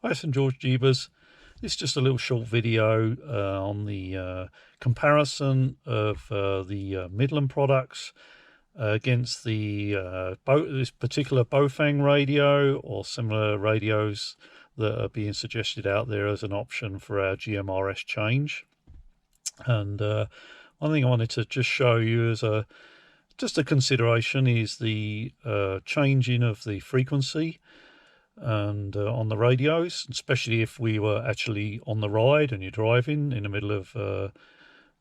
Hi, St George Jeebers. This is just a little short video on the comparison of the Midland products against the this particular Baofeng radio or similar radios that are being suggested out there as an option for our GMRS change. And one thing I wanted to just show you as just a consideration is the changing of the frequency and on the radios, especially if we were actually on the ride and you're driving in the middle of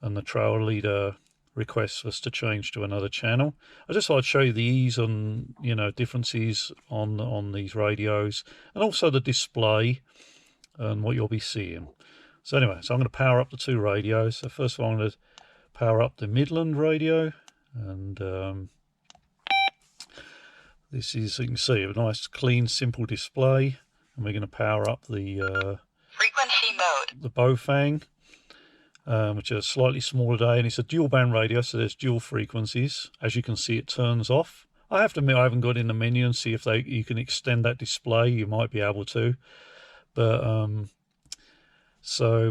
and the trail leader requests us to change to another channel. I just thought I'd show you the ease on, differences on these radios, and also the display and what you'll be seeing. So anyway, so I'm going to power up the two radios. So first of all, I'm going to power up the Midland radio, and this is, you can see, a nice, clean, simple display. And we're going to power up the frequency mode, the Baofeng, which is a slightly smaller day, and it's a dual band radio, so there's dual frequencies. As you can see, it turns off. I have to admit, I haven't got in the menu and see if you can extend that display. You might be able to, but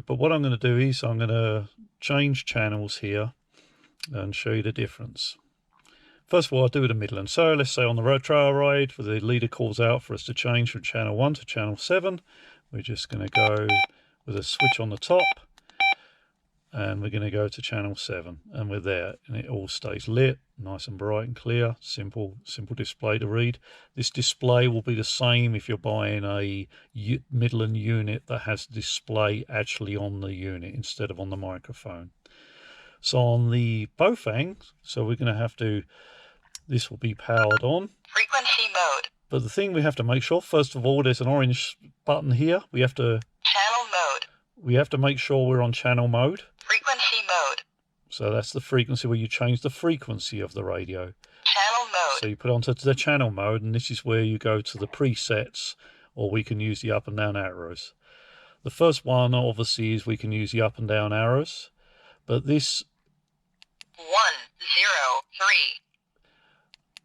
but what I'm going to do is I'm going to change channels here and show you the difference. First of all, I'll do the Midland. So let's say on the road trail ride, where the leader calls out for us to change from channel 1 to channel 7. We're just going to go with a switch on the top, and we're going to go to channel 7, and we're there, and it all stays lit, nice and bright and clear. Simple display to read. This display will be the same if you're buying a Midland unit that has display actually on the unit instead of on the microphone. So on the Baofeng, so we're going to have to, this will be powered on. Frequency mode. But the thing we have to make sure, first of all, there's an orange button here. We have to channel mode. We have to make sure we're on channel mode. Frequency mode. So that's the frequency where you change the frequency of the radio. Channel mode. So you put it onto the channel mode, and this is where you go to the presets, or we can use the up and down arrows. The first one, obviously, is we can use the up and down arrows, but this 103,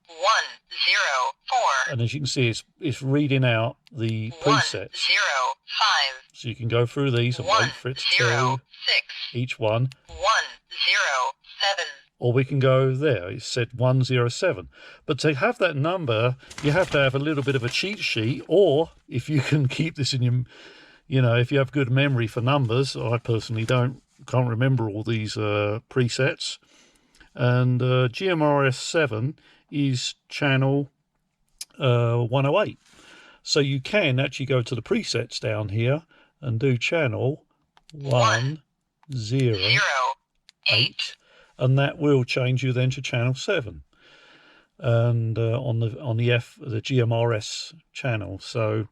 104, and as you can see, it's reading out the presets. 105. So you can go through these and wait for it to tell you each one. 107. Or we can go there. It said 107. But to have that number, you have to have a little bit of a cheat sheet, or if you can keep this in your, if you have good memory for numbers. I personally can't remember all these presets. And GMRS 7 is channel 108. So you can actually go to the presets down here and do channel 108, and that will change you then to channel 7, and on the GMRS channel. So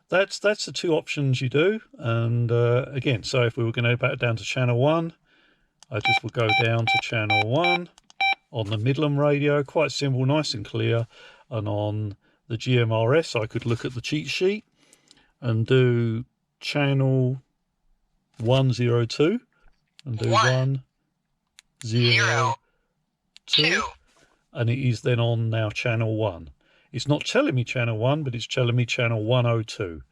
that's the two options you do. And again, so if we were going to go back down to channel 1, I just would go down to channel 1 on the Midland radio. Quite simple, nice and clear. And on the GMRS, I could look at the cheat sheet and do channel 102 and do 102, and it is then on now channel 1. It's not telling me channel 1, but it's telling me channel 102.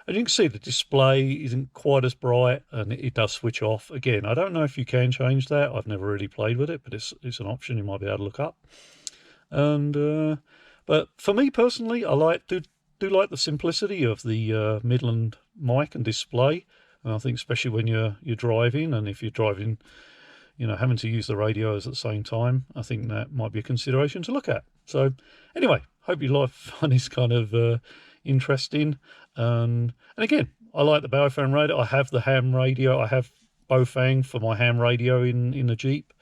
And you can see the display isn't quite as bright, and it does switch off. Again, I don't know if you can change that. I've never really played with it, but it's an option you might be able to look up. And but for me personally, I do like the simplicity of the Midland mic and display. And I think especially when you're driving, and if you're driving, having to use the radios at the same time, I think that might be a consideration to look at. So anyway, hope you find this kind of interesting. And again, I like the Baofeng radio. I have the ham radio. I have Baofeng for my ham radio in the Jeep,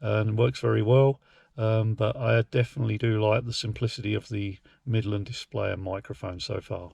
and it works very well. But I definitely do like the simplicity of the Midland display and microphone so far.